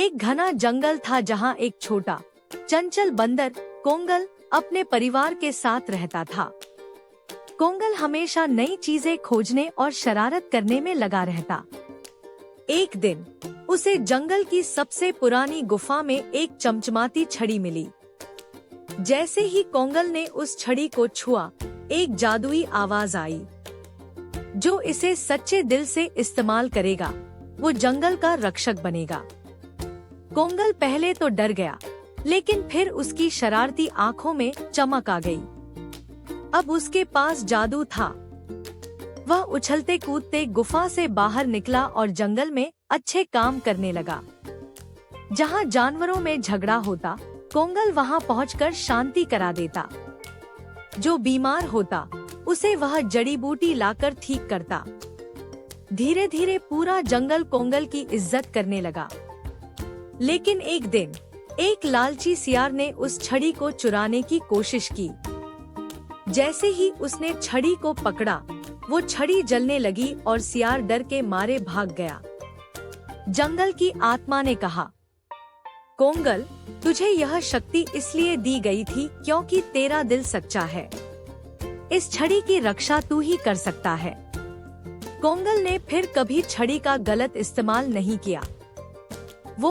एक घना जंगल था जहाँ एक छोटा चंचल बंदर कोंगल अपने परिवार के साथ रहता था। कोंगल हमेशा नई चीजें खोजने और शरारत करने में लगा रहता। एक दिन उसे जंगल की सबसे पुरानी गुफा में एक चमचमाती छड़ी मिली। जैसे ही कोंगल ने उस छड़ी को छुआ, एक जादुई आवाज आई, जो इसे सच्चे दिल से इस्तेमाल करेगा वो जंगल का रक्षक बनेगा। कोंगल पहले तो डर गया, लेकिन फिर उसकी शरारती आंखों में चमक आ गई। अब उसके पास जादू था। वह उछलते कूदते गुफा से बाहर निकला और जंगल में अच्छे काम करने लगा। जहाँ जानवरों में झगड़ा होता, कोंगल वहाँ पहुँचकर शांति करा देता। जो बीमार होता, उसे वह जड़ी बूटी लाकर ठीक करता। धीरे धीरे पूरा जंगल कोंगल की इज्जत करने लगा। लेकिन एक दिन एक लालची सियार ने उस छड़ी को चुराने की कोशिश की। जैसे ही उसने छड़ी को पकड़ा, वो छड़ी जलने लगी और सियार डर के मारे भाग गया। जंगल की आत्मा ने कहा, कोंगल, तुझे यह शक्ति इसलिए दी गई थी क्योंकि तेरा दिल सच्चा है। इस छड़ी की रक्षा तू ही कर सकता है। कोंगल ने फिर कभी छड़ी का गलत इस्तेमाल नहीं किया।